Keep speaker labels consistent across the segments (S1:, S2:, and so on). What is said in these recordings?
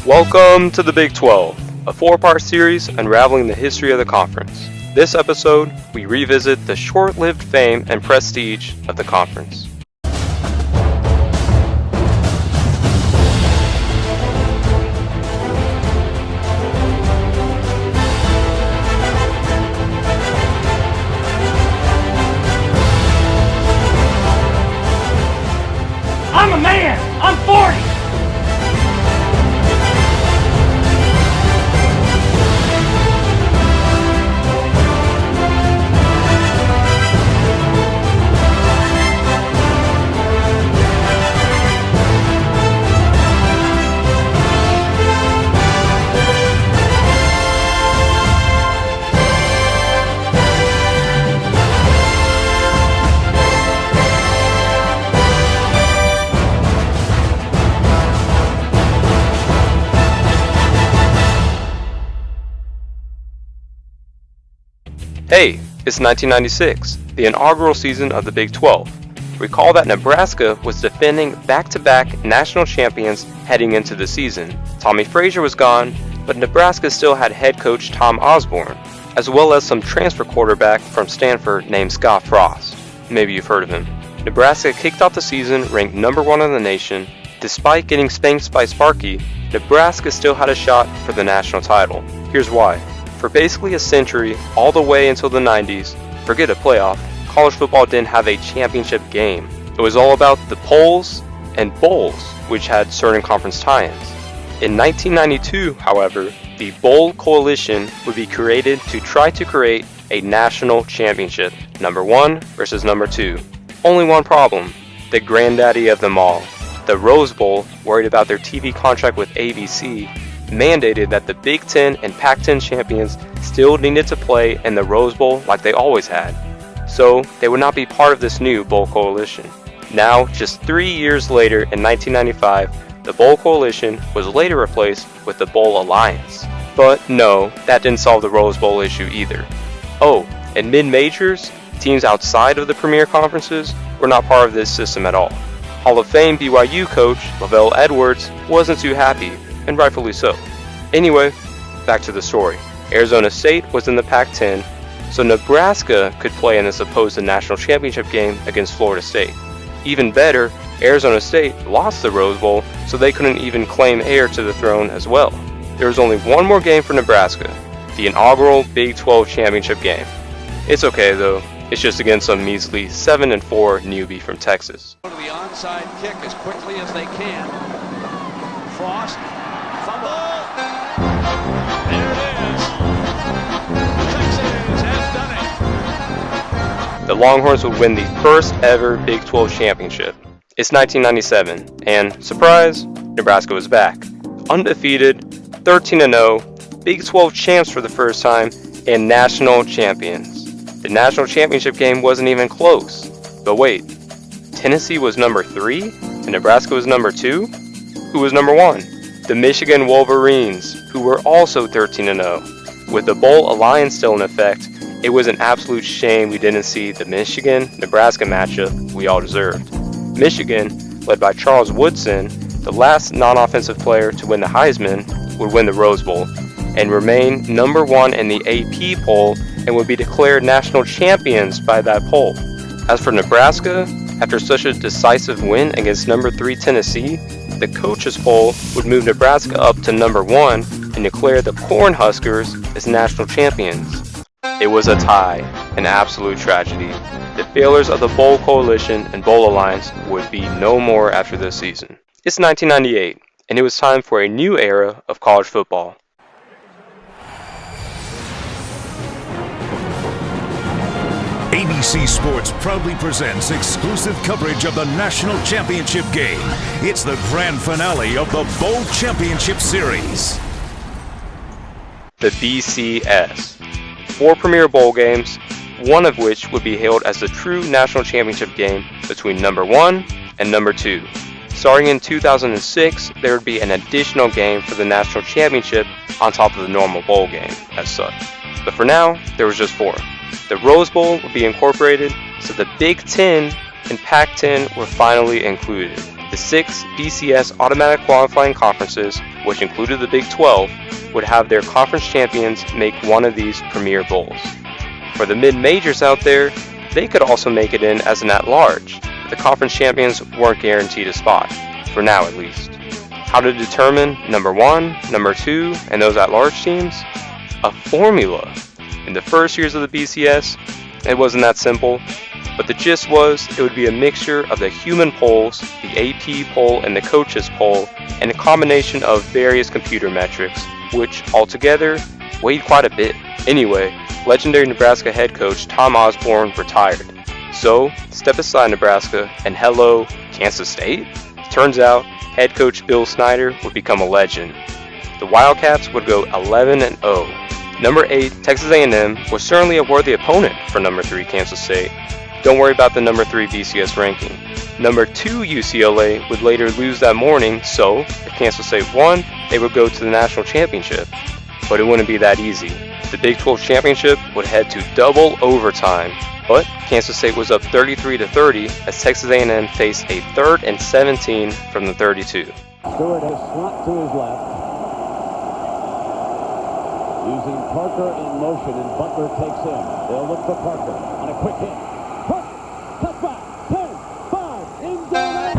S1: Welcome to the Big 12, a four-part series unraveling the history of the conference. This episode, we revisit the short-lived fame and prestige of the conference.
S2: I'm a man! I'm 40!
S1: Hey, it's 1996, the inaugural season of the Big 12. Recall that Nebraska was defending back-to-back national champions heading into the season. Tommy Frazier was gone, but Nebraska still had head coach Tom Osborne, as well as some transfer quarterback from Stanford named Scott Frost. Maybe you've heard of him. Nebraska kicked off the season ranked number 1 in the nation. Despite getting spanked by Sparky, Nebraska still had a shot for the national title. Here's why. For basically a century, all the way until the 90s, forget a playoff, college football didn't have a championship game. It was all about the polls and bowls, which had certain conference tie-ins. In 1992, however, the Bowl Coalition would be created to try to create a national championship, number 1 versus number 2. Only one problem, the granddaddy of them all. The Rose Bowl, worried about their TV contract with ABC, mandated that the Big Ten and Pac-10 champions still needed to play in the Rose Bowl like they always had. So they would not be part of this new Bowl Coalition. Now, just 3 years later in 1995, the Bowl Coalition was later replaced with the Bowl Alliance. But no, that didn't solve the Rose Bowl issue either. Oh, and mid-majors, teams outside of the premier conferences, were not part of this system at all. Hall of Fame BYU coach Lavelle Edwards wasn't too happy, and rightfully so. Anyway, back to the story. Arizona State was in the Pac-10, so Nebraska could play in the supposed national championship game against Florida State. Even better, Arizona State lost the Rose Bowl, so they couldn't even claim heir to the throne as well. There was only one more game for Nebraska, the inaugural Big 12 championship game. It's okay though, it's just against some measly 7-4 newbie from Texas.
S3: Go to the onside kick as quickly as they can. Frost. Fumble! There it is! Texas has done it!
S1: The Longhorns would win the first ever Big 12 championship. It's 1997, and surprise, Nebraska was back. Undefeated, 13-0, Big 12 champs for the first time, and national champions. The national championship game wasn't even close. But wait, Tennessee was number 3, and Nebraska was number 2? Who was number 1? The Michigan Wolverines, who were also 13-0. With the Bowl Alliance still in effect, it was an absolute shame we didn't see the Michigan-Nebraska matchup we all deserved. Michigan, led by Charles Woodson, the last non-offensive player to win the Heisman, would win the Rose Bowl and remain number 1 in the AP poll and would be declared national champions by that poll. As for Nebraska, after such a decisive win against number 3 Tennessee, the coaches poll would move Nebraska up to number 1 and declare the Cornhuskers as national champions. It was a tie, an absolute tragedy. The failures of the Bowl Coalition and Bowl Alliance would be no more after this season. It's 1998, and it was time for a new era of college football.
S4: ABC Sports proudly presents exclusive coverage of the National Championship game. It's the grand finale of the Bowl Championship Series.
S1: The BCS. 4 premier bowl games, one of which would be hailed as the true national championship game between number 1 and number 2. Starting in 2006, there would be an additional game for the national championship on top of the normal bowl game as such. But for now, there was just 4. The Rose Bowl would be incorporated, so the Big Ten and Pac-10 were finally included. The 6 BCS automatic qualifying conferences, which included the Big 12, would have their conference champions make one of these premier bowls. For the mid-majors out there, they could also make it in as an at-large. The conference champions weren't guaranteed a spot, for now at least. How to determine number 1, number 2, and those at-large teams? A formula. In the first years of the BCS, it wasn't that simple, but the gist was it would be a mixture of the human polls, the AP poll, and the coaches poll, and a combination of various computer metrics, which altogether weighed quite a bit. Anyway, legendary Nebraska head coach Tom Osborne retired. So, step aside Nebraska, and hello, Kansas State? Turns out, head coach Bill Snyder would become a legend. The Wildcats would go 11-0. Number 8, Texas A&M, was certainly a worthy opponent for number 3, Kansas State. Don't worry about the number 3 BCS ranking. Number 2, UCLA, would later lose that morning, so if Kansas State won, they would go to the national championship. But it wouldn't be that easy. The Big 12 championship would head to double overtime, but Kansas State was up 33-30 as Texas A&M faced a 3rd and 17 from the 32.
S5: Stewart has slot to his left. Using Parker in motion, and Butler takes him. They'll look for Parker on a quick hit. Parker, touchback, 10, 5, in zone.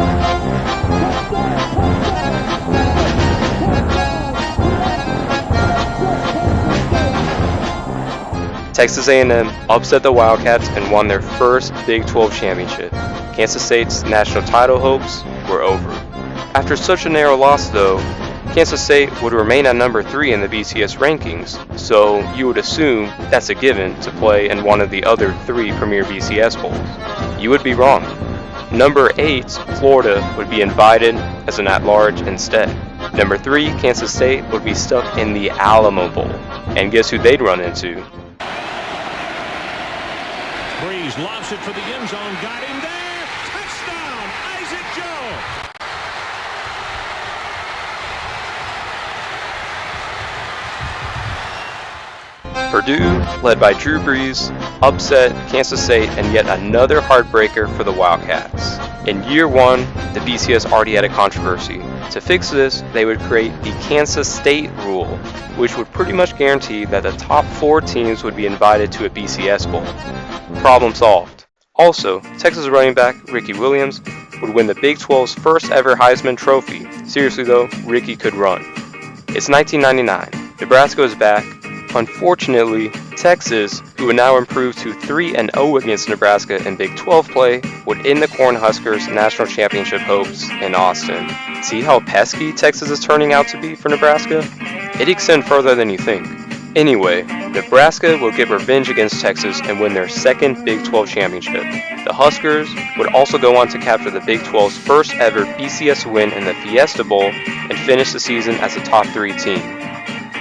S1: Texas A&M upset the Wildcats and won their first Big 12 championship. Kansas State's national title hopes were over. After such a narrow loss, though, Kansas State would remain at number 3 in the BCS rankings, so you would assume that's a given to play in one of the other 3 premier BCS bowls. You would be wrong. Number 8, Florida, would be invited as an at-large instead. Number 3, Kansas State, would be stuck in the Alamo Bowl. And guess who they'd run into?
S6: Breeze lobs it for the end zone, got him there! Touchdown, Isaac Joe!
S1: Purdue, led by Drew Brees, upset Kansas State and yet another heartbreaker for the Wildcats. In year 1, the BCS already had a controversy. To fix this, they would create the Kansas State rule, which would pretty much guarantee that the top 4 teams would be invited to a BCS bowl. Problem solved. Also, Texas running back Ricky Williams would win the Big 12's first ever Heisman Trophy. Seriously though, Ricky could run. It's 1999. Nebraska is back. Unfortunately, Texas, who would now improve to 3-0 against Nebraska in Big 12 play, would end the Cornhuskers' national championship hopes in Austin. See how pesky Texas is turning out to be for Nebraska? It extends further than you think. Anyway, Nebraska will get revenge against Texas and win their 2nd Big 12 championship. The Huskers would also go on to capture the Big 12's first ever BCS win in the Fiesta Bowl and finish the season as a top 3 team.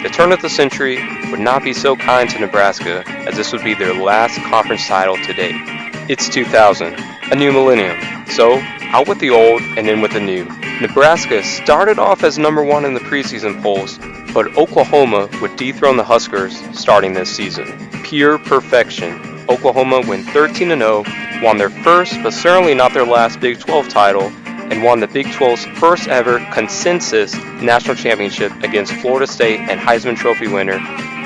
S1: The turn of the century would not be so kind to Nebraska, as this would be their last conference title to date. It's 2000, a new millennium, so out with the old and in with the new. Nebraska started off as number 1 in the preseason polls, but Oklahoma would dethrone the Huskers starting this season. Pure perfection. Oklahoma went 13-0, won their first but certainly not their last Big 12 title, and won the Big 12's first ever consensus national championship against Florida State and Heisman Trophy winner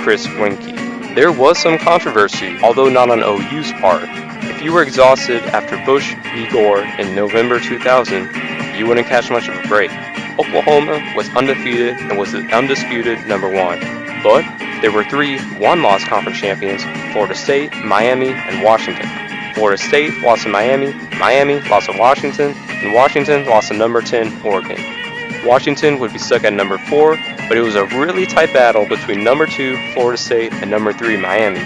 S1: Chris Weinke. There was some controversy, although not on OU's part. If you were exhausted after Bush v. Gore in November 2000, you wouldn't catch much of a break. Oklahoma was undefeated and was the undisputed number 1. But there were 3 one-loss conference champions, Florida State, Miami, and Washington. Florida State lost to Miami, Miami lost to Washington, and Washington lost to number 10, Oregon. Washington would be stuck at number 4, but it was a really tight battle between number 2, Florida State, and number 3, Miami.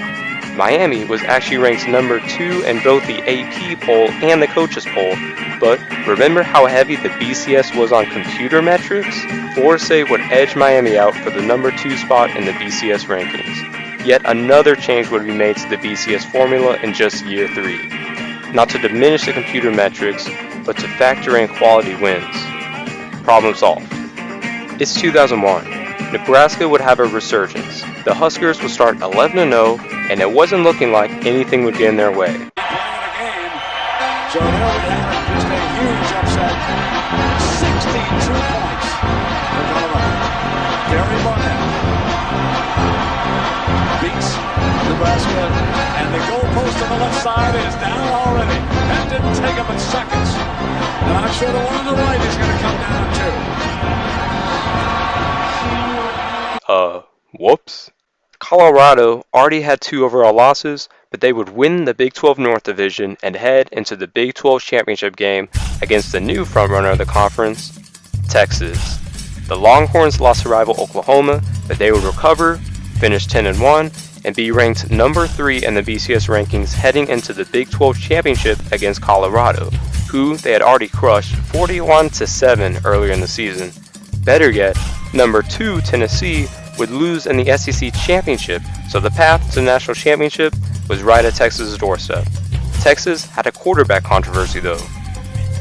S1: Miami was actually ranked number 2 in both the AP poll and the coaches poll, but remember how heavy the BCS was on computer metrics? Florida State would edge Miami out for the number 2 spot in the BCS rankings. Yet another change would be made to the BCS formula in just year 3. Not to diminish the computer metrics, but to factor in quality wins. Problem solved. It's 2001. Nebraska would have a resurgence. The Huskers would start 11-0, and it wasn't looking like anything would get in their way.
S3: Playing a game, so here we have just a huge upset.
S7: Jeremy Barnett beats Nebraska, and the goalpost on the left side is down already. That didn't take him in seconds. And I'm sure the one on the right is going to come down too.
S1: Whoops. Colorado already had 2 overall losses, but they would win the Big 12 North Division and head into the Big 12 championship game against the new frontrunner of the conference, Texas. The Longhorns lost to rival Oklahoma, but they would recover, finish 10-1, and be ranked number 3 in the BCS rankings heading into the Big 12 championship against Colorado, who they had already crushed 41-7 earlier in the season. Better yet, number 2 Tennessee would lose in the SEC championship, so the path to the national championship was right at Texas' doorstep. Texas had a quarterback controversy though.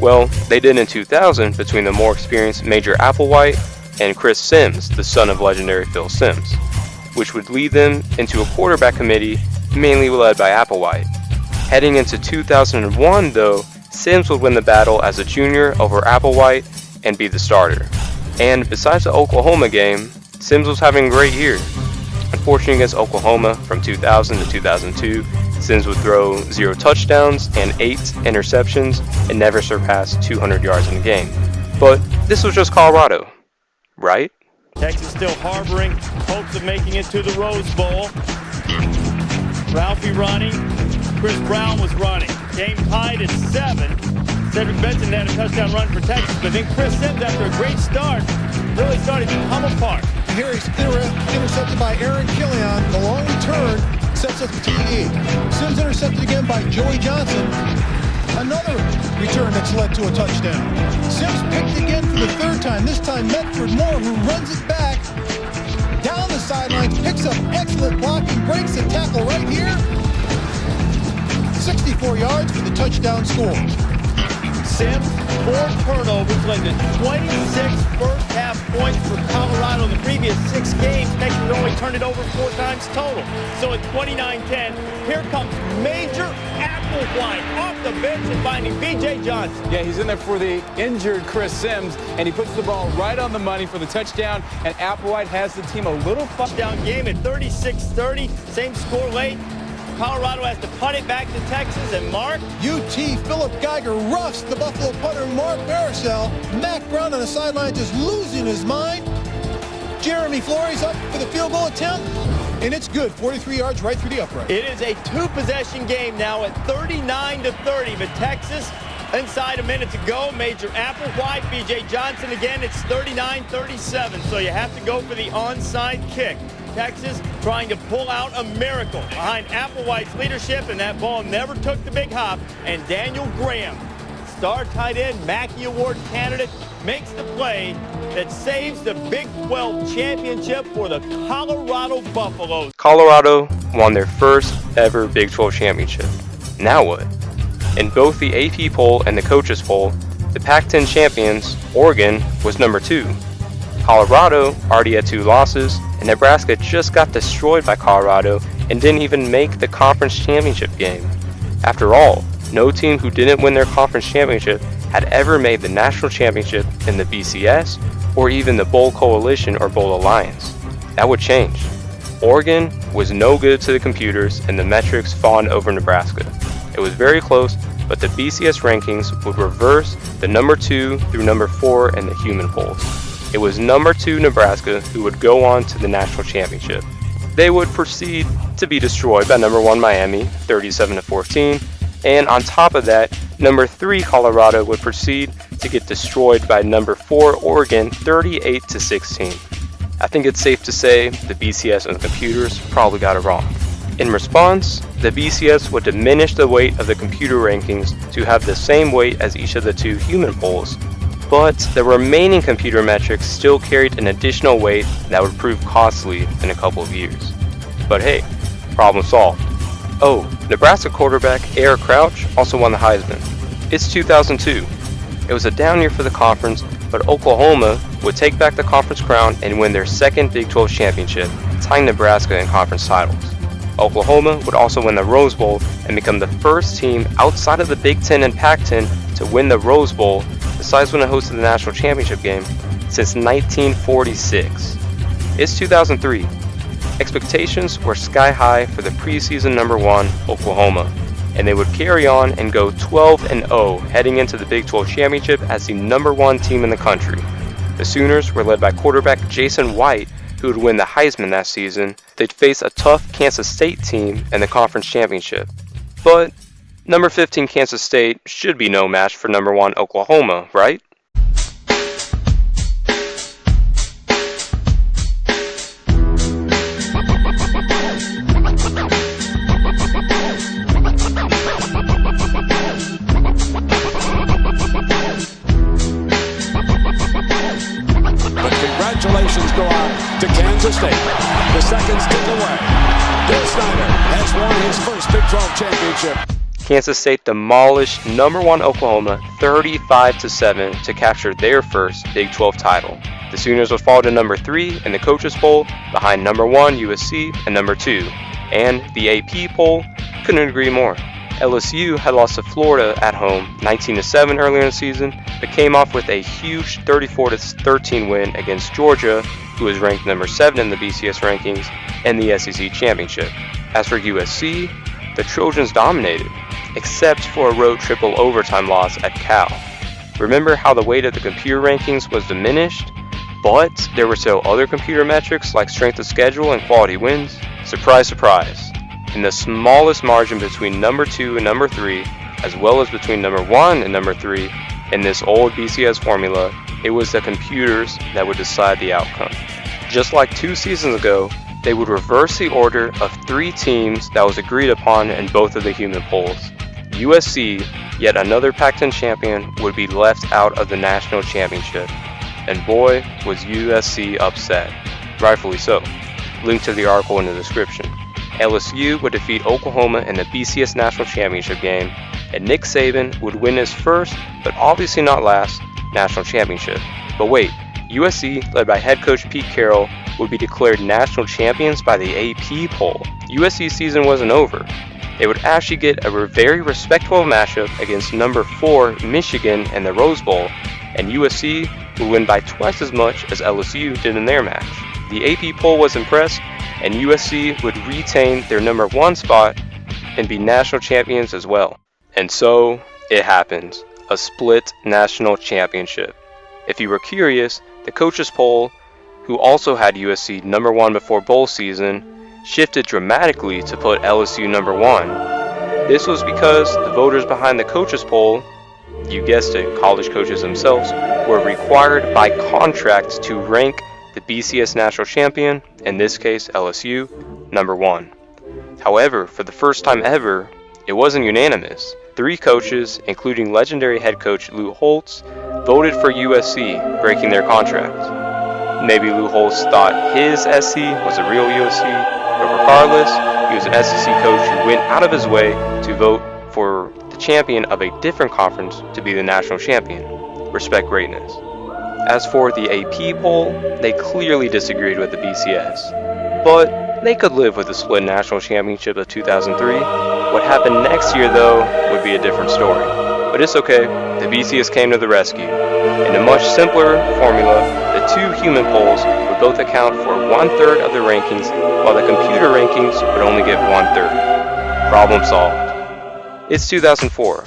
S1: Well, they did in 2000 between the more experienced Major Applewhite and Chris Sims, the son of legendary Phil Simms, which would lead them into a quarterback committee mainly led by Applewhite. Heading into 2001 though, Sims would win the battle as a junior over Applewhite and be the starter. And besides the Oklahoma game, Sims was having a great year. Unfortunately against Oklahoma from 2000 to 2002, Sims would throw 0 touchdowns and 8 interceptions and never surpass 200 yards in a game. But this was just Colorado, right?
S2: Texas still harboring hopes of making it to the Rose Bowl. Ralphie running. Chris Brown was running. Game tied at 7. Cedric Benson had a touchdown run for Texas, but then Chris Sims, after a great start, really started to come apart.
S8: Here he's intercepted by Aaron Killian. The long return sets up the TD. Sims intercepted again by Joey Johnson. Another return that's led to a touchdown. Sims picked again for the 3rd time. This time Medford Moore, who runs it back down the sidelines, picks up excellent blocking, breaks the tackle right here. 64 yards for the touchdown score.
S2: Sims, 4 turnovers, led to 26 first half points for Colorado in the previous 6 games. Texas only turned it over 4 times total. So at 29-10, here comes Major Applewhite off the bench and finding B.J. Johnson.
S9: Yeah, he's in there for the injured Chris Sims, and he puts the ball right on the money for the touchdown, and Applewhite has the team a little
S2: touchdown game at 36-30, same score late. Colorado has to punt it back to Texas, and Mark.
S8: UT Philip Geiger roughs the Buffalo punter Mark Barisell. Mac Brown on the sideline just losing his mind. Jeremy Flores up for the field goal attempt, and it's good. 43 yards right through the upright.
S2: It is a 2-possession game now at 39-30, but Texas inside a minute to go. Major Applewhite, B.J. Johnson again. It's 39-37, so you have to go for the onside kick. Texas trying to pull out a miracle behind Applewhite's leadership, and that ball never took the big hop. And Daniel Graham, star tight end, Mackey Award candidate, makes the play that saves the Big 12 championship for the Colorado Buffaloes.
S1: Colorado won their first ever Big 12 championship. Now what? In both the AP poll and the coaches poll, the Pac-10 champions, Oregon, was number 2. Colorado already had 2 losses, and Nebraska just got destroyed by Colorado and didn't even make the conference championship game. After all, no team who didn't win their conference championship had ever made the national championship in the BCS or even the Bowl Coalition or Bowl Alliance. That would change. Oregon was no good to the computers, and the metrics fawned over Nebraska. It was very close, but the BCS rankings would reverse the number 2 through number 4 in the human polls. It was number 2 Nebraska who would go on to the national championship. They would proceed to be destroyed by number 1 Miami, 37-14, and on top of that, number 3 Colorado would proceed to get destroyed by number 4 Oregon, 38-16. I think it's safe to say the BCS and the computers probably got it wrong. In response, the BCS would diminish the weight of the computer rankings to have the same weight as each of the 2 human polls, but the remaining computer metrics still carried an additional weight that would prove costly in a couple of years. But hey, problem solved. Oh, Nebraska quarterback Eric Crouch also won the Heisman. It's 2002. It was a down year for the conference, but Oklahoma would take back the conference crown and win their 2nd Big 12 championship, tying Nebraska in conference titles. Oklahoma would also win the Rose Bowl and become the first team outside of the Big 10 and Pac-10 to win the Rose Bowl, besides when it hosted the national championship game, since 1946. It's 2003. Expectations were sky high for the preseason number 1 Oklahoma, and they would carry on and go 12-0 heading into the Big 12 championship as the number 1 team in the country. The Sooners were led by quarterback Jason White, who would win the Heisman that season. They'd face a tough Kansas State team in the conference championship. But number 15 Kansas State should be no match for number 1 Oklahoma, right?
S7: Congratulations go out to Kansas State. The seconds tick away. Bill Snyder has won his first Big 12 championship.
S1: Kansas State demolished number 1 Oklahoma 35-7 to capture their first Big 12 title. The Sooners would fall to number 3 in the Coaches Poll behind number 1 USC and number 2. And the AP poll couldn't agree more. LSU had lost to Florida at home 19-7 earlier in the season, but came off with a huge 34-13 win against Georgia, who was ranked number 7 in the BCS rankings, and the SEC championship. As for USC, the Trojans dominated, except for a road triple overtime loss at Cal. Remember how the weight of the computer rankings was diminished, but there were still other computer metrics like strength of schedule and quality wins? Surprise, surprise. In the smallest margin between number 2 and number 3, as well as between number 1 and number 3, in this old BCS formula, it was the computers that would decide the outcome. Just like 2 seasons ago, they would reverse the order of 3 teams that was agreed upon in both of the human polls. USC, yet another Pac-10 champion, would be left out of the national championship. And boy, was USC upset. Rightfully so. Link to the article in the description. LSU would defeat Oklahoma in the BCS National Championship game, and Nick Saban would win his first, but obviously not last, national championship. But wait, USC, led by head coach Pete Carroll, would be declared national champions by the AP poll. USC's season wasn't over. They would actually get a very respectable matchup against number 4 Michigan in the Rose Bowl, and USC would win by twice as much as LSU did in their match. The AP poll was impressed, and USC would retain their number 1 spot and be national champions as well. And so, it happens. A split national championship. If you were curious, the coaches poll, who also had USC number 1 before bowl season, shifted dramatically to put LSU number 1. This was because the voters behind the coaches poll, you guessed it, college coaches themselves, were required by contract to rank the BCS national champion, in this case LSU, number 1. However, for the first time ever, it wasn't unanimous. 3 coaches, including legendary head coach Lou Holtz, voted for USC, breaking their contract. Maybe Lou Holtz thought his SC was a real USC, but regardless, he was an SEC coach who went out of his way to vote for the champion of a different conference to be the national champion. Respect greatness. As for the AP poll, they clearly disagreed with the BCS, but they could live with the split national championship of 2003. What happened next year, though, would be a different story. But it's okay, the BCS came to the rescue. In a much simpler formula, the 2 human polls would both account for 1/3 of the rankings, while the computer rankings would only give 1/3. Problem solved. It's 2004.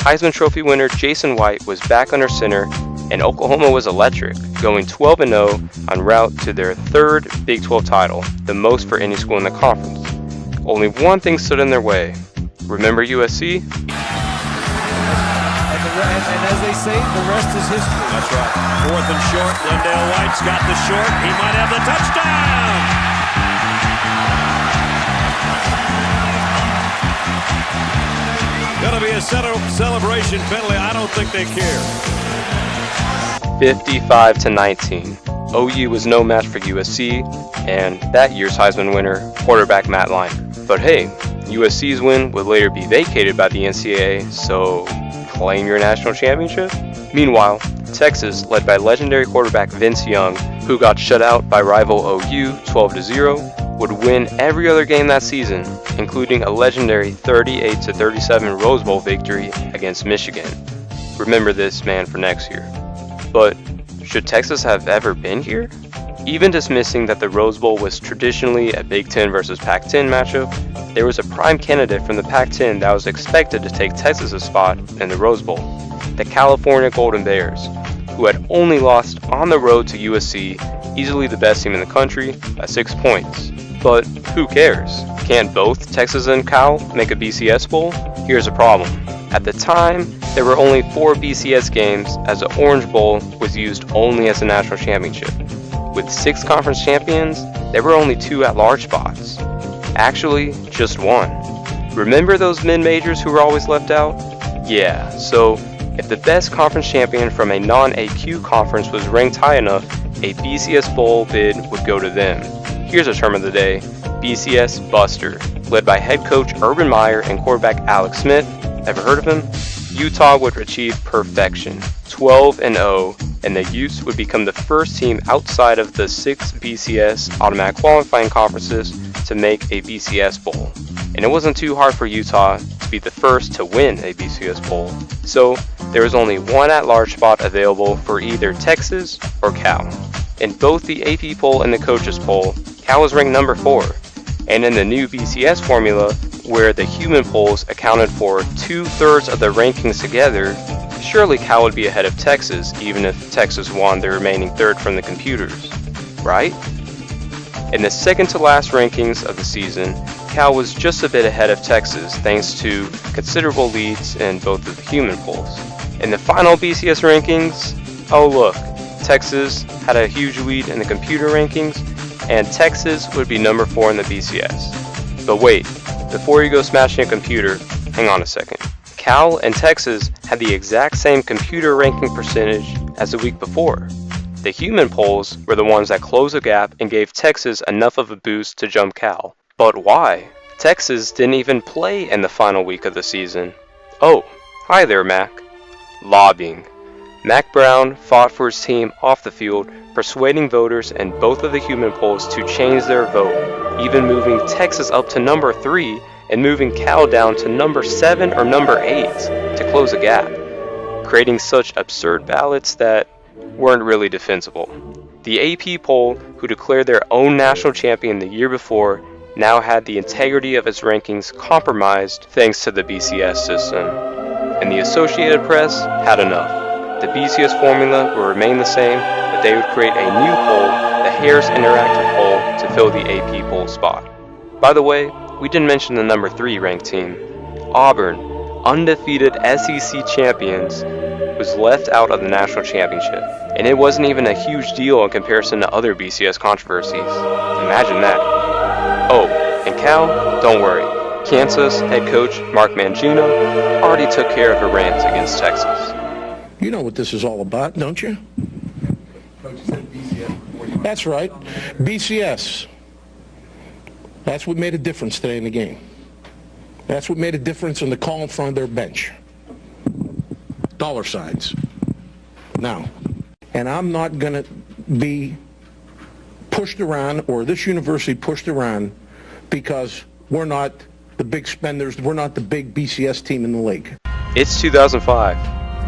S1: Heisman Trophy winner Jason White was back under center, and Oklahoma was electric, going 12-0 en route to their 3rd Big 12 title, the most for any school in the conference. Only one thing stood in their way. Remember USC?
S6: And as they say, the rest is history.
S3: That's right. 4th and short. Lindale White's got the short. He might have the touchdown. Going to be a celebration penalty. I don't think they care.
S1: 55-19. OU was no match for USC, and that year's Heisman winner, quarterback Matt Leinart. But hey, USC's win would later be vacated by the NCAA, so claim your national championship? Meanwhile, Texas, led by legendary quarterback Vince Young, who got shut out by rival OU 12-0, would win every other game that season, including a legendary 38-37 Rose Bowl victory against Michigan. Remember this, man, for next year. But should Texas have ever been here? Even dismissing that the Rose Bowl was traditionally a Big Ten versus Pac-10 matchup, there was a prime candidate from the Pac-10 that was expected to take Texas' spot in the Rose Bowl, the California Golden Bears, who had only lost on the road to USC, easily the best team in the country, by 6 points. But who cares? Can't both Texas and Cal make a BCS Bowl? Here's a problem. At the time, there were only 4 BCS games, as the Orange Bowl was used only as a national championship. With 6 conference champions, there were only 2 at-large spots. Actually, just 1. Remember those mid-majors who were always left out? Yeah, so if the best conference champion from a non-AQ conference was ranked high enough, a BCS Bowl bid would go to them. Here's a term of the day, BCS Buster, led by head coach Urban Meyer and quarterback Alex Smith. Ever heard of him? Utah would achieve perfection, 12-0, and the Utes would become the first team outside of the 6 BCS automatic qualifying conferences to make a BCS Bowl. And it wasn't too hard for Utah to be the first to win a BCS Bowl, so there was only 1 at-large spot available for either Texas or Cal. In both the AP poll and the coaches poll, Cal was ranked number 4, and in the new BCS formula, where the human polls accounted for 2/3 of the rankings together, surely Cal would be ahead of Texas, even if Texas won the remaining 3rd from the computers, right? In the second to last rankings of the season, Cal was just a bit ahead of Texas thanks to considerable leads in both of the human polls. In the final BCS rankings, oh look, Texas had a huge lead in the computer rankings, and Texas would be number 4 in the BCS. But wait, before you go smashing a computer, hang on a second. Cal and Texas had the exact same computer ranking percentage as the week before. The human polls were the ones that closed the gap and gave Texas enough of a boost to jump Cal. But why? Texas didn't even play in the final week of the season. Oh, hi there, Mac. Lobbying. Mac Brown fought for his team off the field, persuading voters in both of the human polls to change their vote, even moving Texas up to number 3 and moving Cal down to number 7 or number 8 to close the gap, creating such absurd ballots that weren't really defensible. The AP poll, who declared their own national champion the year before, now had the integrity of its rankings compromised thanks to the BCS system. And the Associated Press had enough. The BCS formula will remain the same, but they would create a new poll, the Harris Interactive Poll, to fill the AP poll spot. By the way, we didn't mention the number 3 ranked team. Auburn, undefeated SEC champions, was left out of the national championship, and it wasn't even a huge deal in comparison to other BCS controversies. Imagine that. Oh, and Cal, don't worry. Kansas head coach Mark Mangino already took care of a rant against Texas.
S10: You know what this is all about, don't you? That's right, BCS. That's what made a difference today in the game. That's what made a difference in the call in front of their bench. Dollar signs. Now, and I'm not going to be pushed around, or this university pushed around, because we're not the big spenders, we're not the big BCS team in the league.
S1: It's 2005.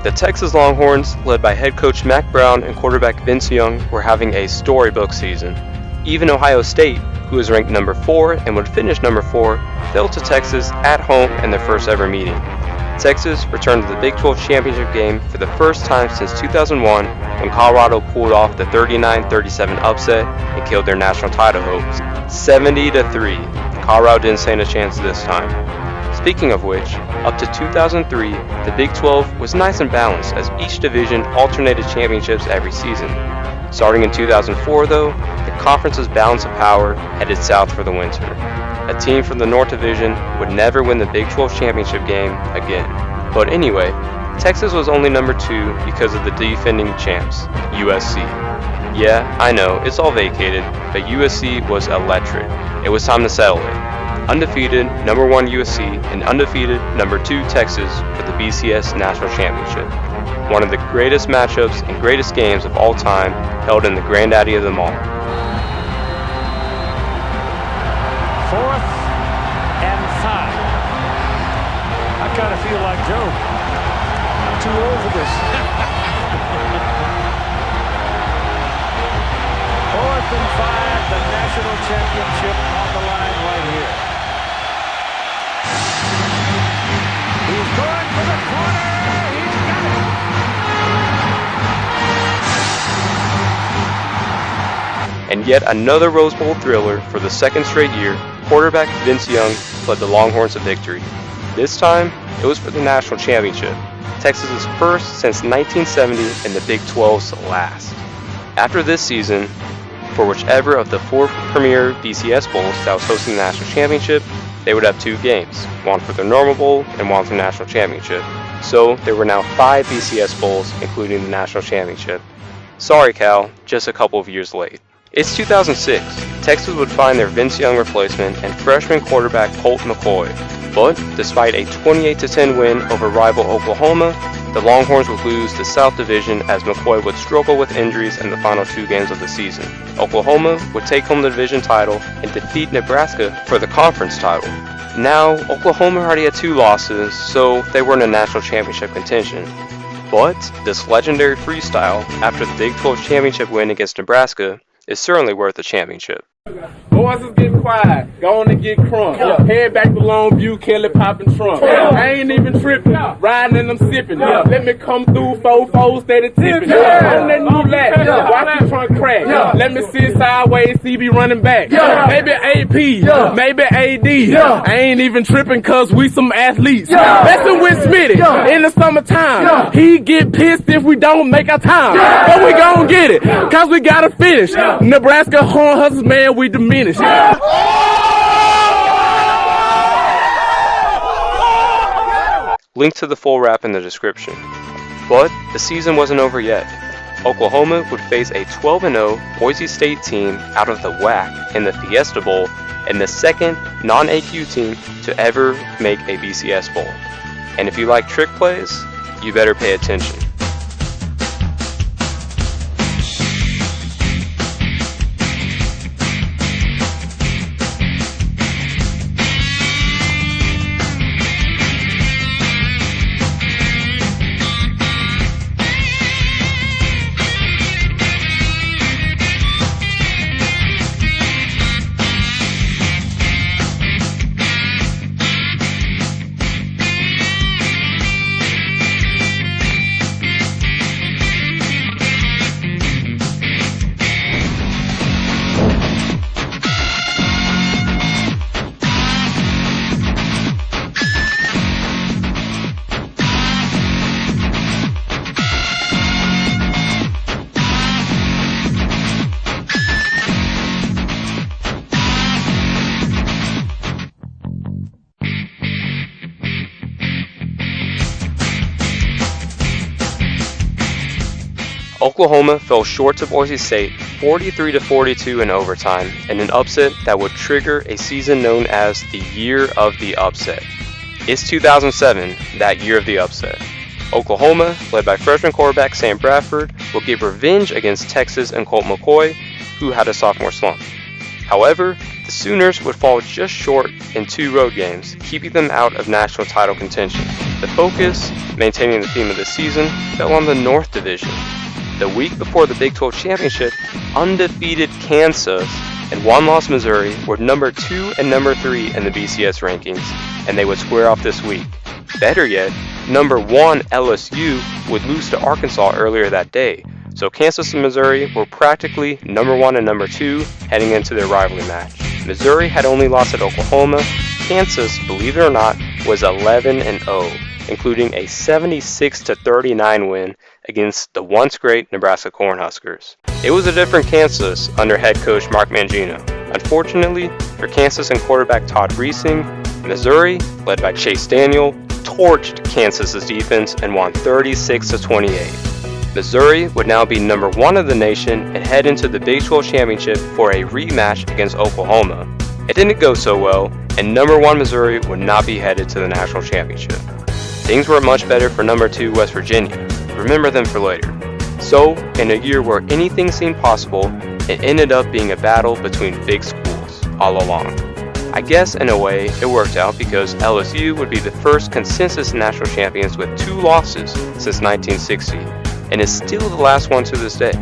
S1: The Texas Longhorns, led by head coach Mac Brown and quarterback Vince Young, were having a storybook season. Even Ohio State, who was ranked number 4 and would finish number 4, fell to Texas at home in their first ever meeting. Texas returned to the Big 12 championship game for the first time since 2001, when Colorado pulled off the 39-37 upset and killed their national title hopes. 70-3. Colorado didn't stand a chance this time. Speaking of which, up to 2003, the Big 12 was nice and balanced as each division alternated championships every season. Starting in 2004 though, the conference's balance of power headed south for the winter. A team from the North Division would never win the Big 12 championship game again. But anyway, Texas was only number 2 because of the defending champs, USC. Yeah, I know, it's all vacated, but USC was electric. It was time to settle it. Undefeated number 1 USC and undefeated number 2 Texas for the BCS National Championship. One of the greatest matchups and greatest games of all time, held in the granddaddy of them all.
S3: 4th and 5. I kind of feel like Joe. I'm too old for this. 4th and 5, the national championship on the line right here. He's going for the corner. He's got it.
S1: And yet another Rose Bowl thriller for the second straight year, quarterback Vince Young led the Longhorns to victory. This time, it was for the national championship, Texas' first since 1970 and the Big 12's last. After this season, for whichever of the 4 premier BCS Bowls that was hosting the national championship, they would have 2 games, one for the normal bowl and one for the national championship. So there were now 5 BCS Bowls, including the national championship. Sorry, Cal, just a couple of years late. It's 2006. Texas would find their Vince Young replacement and freshman quarterback Colt McCoy. But despite a 28-10 win over rival Oklahoma, the Longhorns would lose the South Division as McCoy would struggle with injuries in the final 2 games of the season. Oklahoma would take home the division title and defeat Nebraska for the conference title. Now, Oklahoma already had 2 losses, so they weren't in national championship contention. But this legendary freestyle after the Big 12 championship win against Nebraska is certainly worth a championship.
S11: Boys is getting quiet. Go on and get crunk. Head back to Longview, Kelly popping trunk. I ain't even tripping. Riding and I'm sipping. Let me come through 4-4, steady tipping. On that new lap. Watch the trunk crack. Let me sit sideways, CB running back. Maybe AP, maybe AD. I ain't even tripping cause we some athletes. Messing with Smitty in the summertime. He get pissed if we don't make our time. But we gon' get it cause we gotta finish. Nebraska Horn Hustlers, man, we diminish.
S1: Link to the full rap in the description. But the season wasn't over yet. Oklahoma would face a 12-0 Boise State team out of the WAC in the Fiesta Bowl and the second non-AQ team to ever make a BCS Bowl. And if you like trick plays, you better pay attention. Oklahoma fell short to Boise State 43-42 in overtime in an upset that would trigger a season known as the Year of the Upset. It's 2007, that year of the upset. Oklahoma, led by freshman quarterback Sam Bradford, will get revenge against Texas and Colt McCoy, who had a sophomore slump. However, the Sooners would fall just short in 2 road games, keeping them out of national title contention. The focus, maintaining the theme of the season, fell on the North Division. The week before the Big 12 championship, undefeated Kansas and one-loss Missouri were number 2 and number 3 in the BCS rankings, and they would square off this week. Better yet, number 1 LSU would lose to Arkansas earlier that day, so Kansas and Missouri were practically number 1 and number 2 heading into their rivalry match. Missouri had only lost at Oklahoma. Kansas, believe it or not, was 11-0, including a 76-39 win against the once great Nebraska Cornhuskers. It was a different Kansas under head coach Mark Mangino. Unfortunately for Kansas and quarterback Todd Reesing, Missouri, led by Chase Daniel, torched Kansas's defense and won 36-28. Missouri would now be number 1 of the nation and head into the Big 12 championship for a rematch against Oklahoma. It didn't go so well, and number 1 Missouri would not be headed to the national championship. Things were much better for number 2 West Virginia. Remember them for later. So, in a year where anything seemed possible, it ended up being a battle between big schools all along. I guess in a way it worked out because LSU would be the first consensus national champions with 2 losses since 1960, and is still the last one to this day.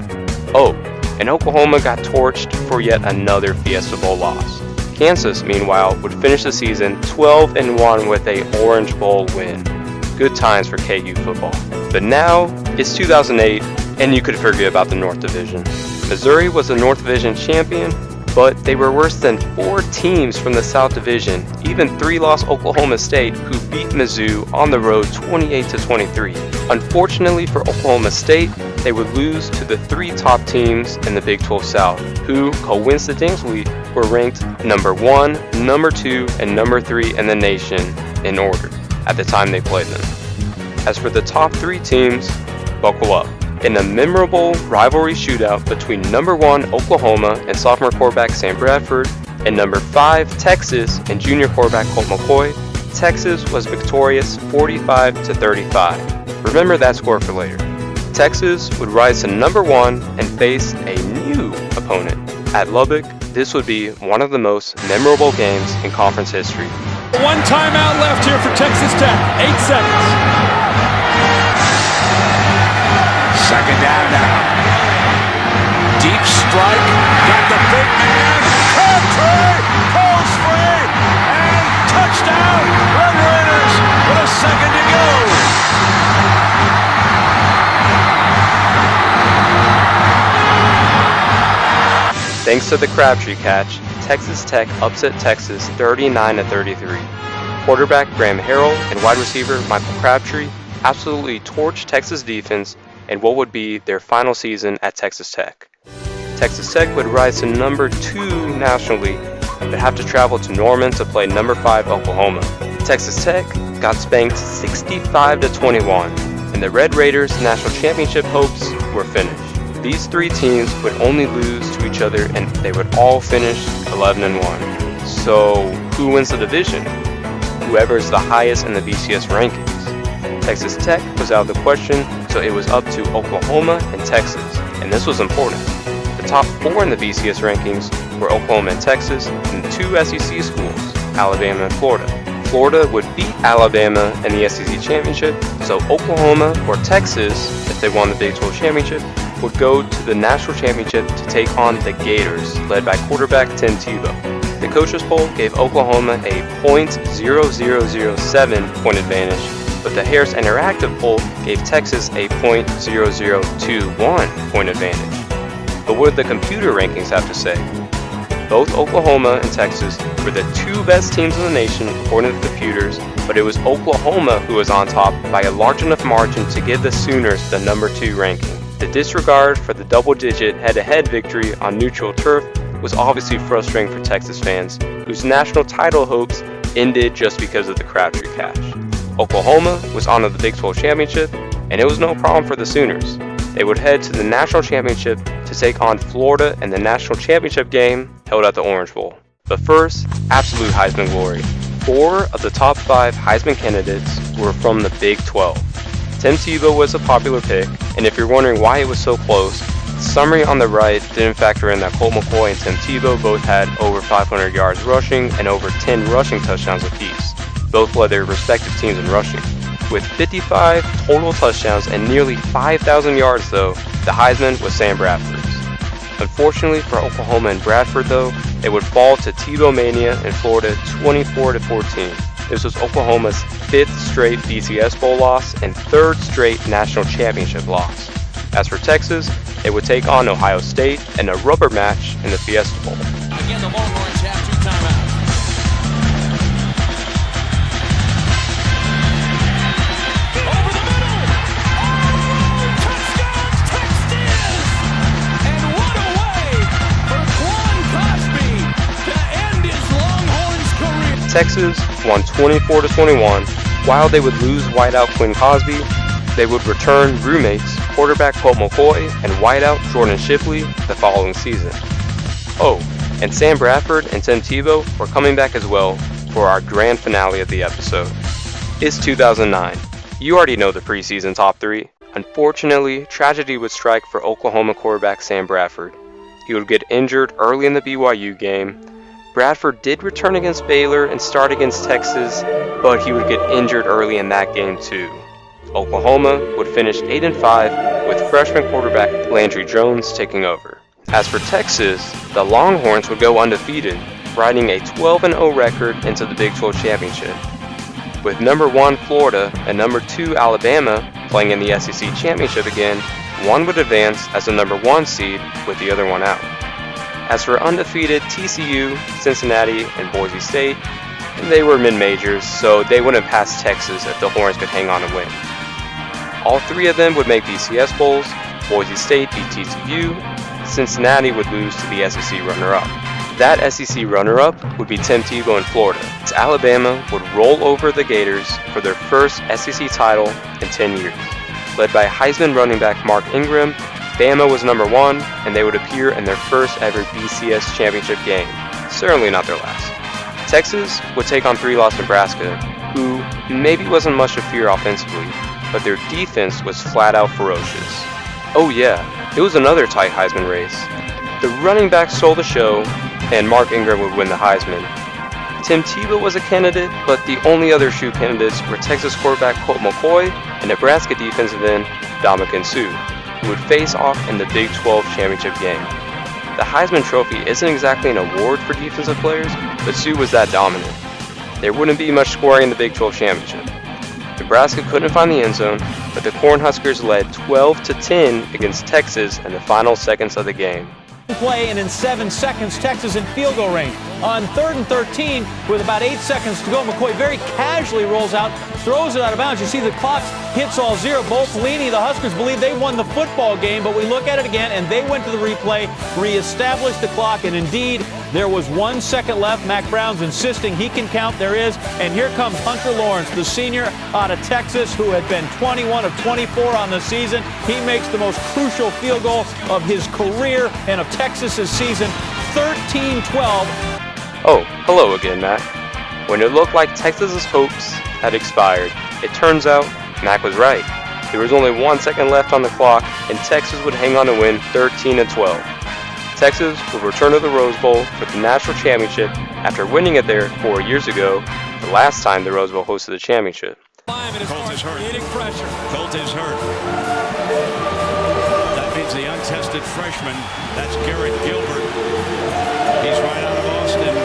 S1: Oh, and Oklahoma got torched for yet another Fiesta Bowl loss. Kansas, meanwhile, would finish the season 12-1 with a Orange Bowl win. Good times for KU football. But now, it's 2008, and you could forget about the North Division. Missouri was the North Division champion, but they were worse than 4 teams from the South Division, even 3-loss Oklahoma State, who beat Mizzou on the road 28-23. Unfortunately for Oklahoma State, they would lose to the 3 top teams in the Big 12 South, who coincidentally were ranked number 1, number 2, and number 3 in the nation in order at the time they played them. As for the top 3 teams, buckle up. In a memorable rivalry shootout between number 1 Oklahoma and sophomore quarterback Sam Bradford and number 5 Texas and junior quarterback Colt McCoy, Texas was victorious 45-35. Remember that score for later. Texas would rise to number 1 and face a new opponent. At Lubbock, this would be one of the most memorable games in conference history.
S3: 1 timeout left here for Texas Tech. 8 seconds.
S7: Second down now. Deep strike. Got the big man. Crabtree pulls free. And touchdown. Red Raiders with a second to go.
S1: Thanks to the Crabtree catch, Texas Tech upset Texas 39-33. Quarterback Graham Harrell and wide receiver Michael Crabtree absolutely torched Texas defense in what would be their final season at Texas Tech. Texas Tech would rise to number 2 nationally, but have to travel to Norman to play number 5 Oklahoma. Texas Tech got spanked 65-21, and the Red Raiders' national championship hopes were finished. These 3 teams would only lose to each other, and they would all finish 11-1. So, who wins the division? Whoever is the highest in the BCS rankings. Texas Tech was out of the question, so it was up to Oklahoma and Texas, and this was important. The top 4 in the BCS rankings were Oklahoma and Texas, and 2 SEC schools, Alabama and Florida. Florida would beat Alabama in the SEC championship, so Oklahoma or Texas, if they won the Big 12 championship, would go to the national championship to take on the Gators, led by quarterback Tim Tebow. The coaches poll gave Oklahoma a .0007 point advantage, but the Harris Interactive poll gave Texas a .0021 point advantage. But what did the computer rankings have to say? Both Oklahoma and Texas were the 2 best teams in the nation according to the computers, but it was Oklahoma who was on top by a large enough margin to give the Sooners the number 2 ranking. The disregard for the double-digit head-to-head victory on neutral turf was obviously frustrating for Texas fans, whose national title hopes ended just because of the Crabtree catch. Oklahoma was on to the Big 12 championship, and it was no problem for the Sooners. They would head to the national championship to take on Florida in the national championship game held at the Orange Bowl. But first, absolute Heisman glory. 4 of the top 5 Heisman candidates were from the Big 12. Tim Tebow was a popular pick, and if you're wondering why it was so close, the summary on the right didn't factor in that Colt McCoy and Tim Tebow both had over 500 yards rushing and over 10 rushing touchdowns apiece. Both led their respective teams in rushing. With 55 total touchdowns and nearly 5,000 yards though, the Heisman was Sam Bradford's. Unfortunately for Oklahoma and Bradford though, they would fall to Tebow mania in Florida 24-14. This was Oklahoma's 5th straight BCS Bowl loss and 3rd straight national championship loss. As for Texas, they would take on Ohio State in a rubber match in the Fiesta Bowl.
S6: Again, the Longhorns have 2 timeouts. Over the middle! Oh! Touchdown, Texas! And what a way for Quan Cosby to end his Longhorns career.
S1: Texas won 24-21. While they would lose wideout Quinn Cosby, they would return roommates quarterback Colt McCoy and wideout Jordan Shipley the following season. Oh, and Sam Bradford and Tim Tebow were coming back as well for our grand finale of the episode. It's 2009. You already know the preseason top 3. Unfortunately, tragedy would strike for Oklahoma quarterback Sam Bradford. He would get injured early in the BYU game. Bradford did return against Baylor and start against Texas, but he would get injured early in that game too. Oklahoma would finish 8-5 with freshman quarterback Landry Jones taking over. As for Texas, the Longhorns would go undefeated, riding a 12-0 record into the Big 12 championship. With number 1 Florida and number 2 Alabama playing in the SEC championship again, one would advance as the number 1 seed with the other one out. As for undefeated TCU, Cincinnati, and Boise State, they were mid-majors, so they wouldn't pass Texas if the Horns could hang on and win. All 3 of them would make BCS bowls. Boise State beat TCU, Cincinnati would lose to the SEC runner-up. That SEC runner-up would be Tim Tebow in Florida, as Alabama would roll over the Gators for their first SEC title in 10 years. Led by Heisman running back Mark Ingram, Bama was number 1, and they would appear in their first ever BCS championship game, certainly not their last. Texas would take on 3-loss Nebraska, who maybe wasn't much to fear offensively, but their defense was flat out ferocious. Oh yeah, it was another tight Heisman race. The running back stole the show, and Mark Ingram would win the Heisman. Tim Tebow was a candidate, but the only other shoe candidates were Texas quarterback Colt McCoy and Nebraska defensive end Ndamukong Suh, who would face off in the Big 12 championship game. The Heisman Trophy isn't exactly an award for defensive players, but Suh was that dominant. There wouldn't be much scoring in the Big 12 championship. Nebraska couldn't find the end zone, but the Cornhuskers led 12-10 against Texas in the final seconds of the game.
S12: Play, and in 7 seconds, Texas in field goal range. On 3rd and 13, with about 8 seconds to go, McCoy very casually rolls out, throws it out of bounds. You see the clock hits all 0. Bo Pelini, the Huskers believe they won the football game, but we look at it again, and they went to the replay, reestablished the clock, and indeed, there was 1 second left. Mac Brown's insisting he can count. There is, and here comes Hunter Lawrence, the senior out of Texas, who had been 21 of 24 on the season. He makes the most crucial field goal of his career and of Texas's season, 13-12.
S1: Oh, hello again, Mac. When it looked like Texas's hopes had expired, it turns out Mac was right. There was only 1 second left on the clock, and Texas would hang on to win 13-12. Texas would return to the Rose Bowl for the national championship after winning it there 4 years ago, the last time the Rose Bowl hosted the championship.
S6: Colt is hurt. Colt is hurt. That means the untested freshman, that's Garrett Gilbert. He's right out of Austin.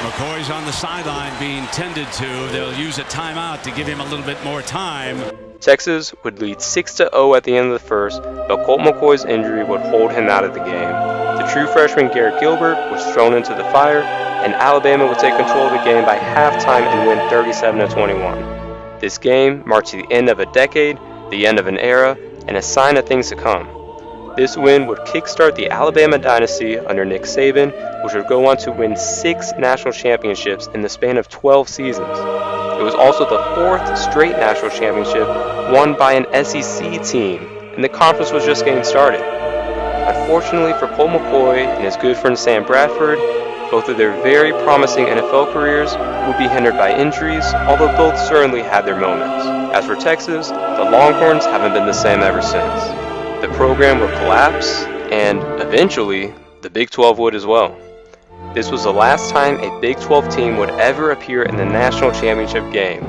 S6: McCoy's on the sideline being tended to. They'll use a timeout to give him a little bit more time.
S1: Texas would lead 6-0 at the end of the first, but Colt McCoy's injury would hold him out of the game. The true freshman Garrett Gilbert was thrown into the fire, and Alabama would take control of the game by halftime and win 37-21. This game marks the end of a decade, the end of an era, and a sign of things to come. This win would kickstart the Alabama dynasty under Nick Saban, which would go on to win 6 national championships in the span of 12 seasons. It was also the 4th straight national championship won by an SEC team, and the conference was just getting started. Unfortunately for Colt McCoy and his good friend Sam Bradford, both of their very promising NFL careers would be hindered by injuries, although both certainly had their moments. As for Texas, the Longhorns haven't been the same ever since. The program would collapse, and eventually, the Big 12 would as well. This was the last time a Big 12 team would ever appear in the national championship game,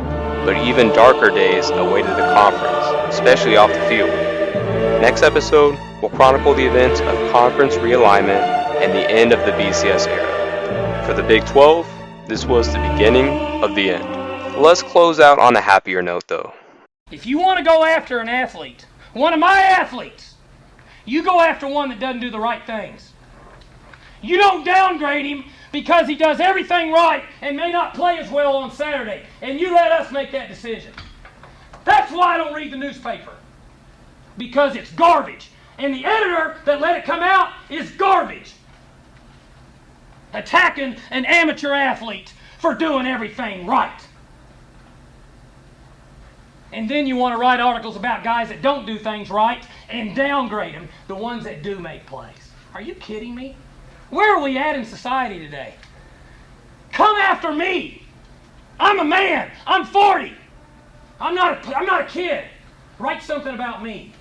S1: but even darker days awaited the conference, especially off the field. Next episode, we'll chronicle the events of conference realignment and the end of the BCS era. For the Big 12, this was the beginning of the end. Let's close out on a happier note, though.
S13: If you want to go after an athlete, one of my athletes, you go after one that doesn't do the right things. You don't downgrade him because he does everything right and may not play as well on Saturday, and you let us make that decision. That's why I don't read the newspaper, because it's garbage, and the editor that let it come out is garbage. Attacking an amateur athlete for doing everything right. And then you want to write articles about guys that don't do things right and downgrade them, the ones that do make plays. Are you kidding me? Where are we at in society today? Come after me. I'm a man. I'm 40. I'm not a kid. Write something about me.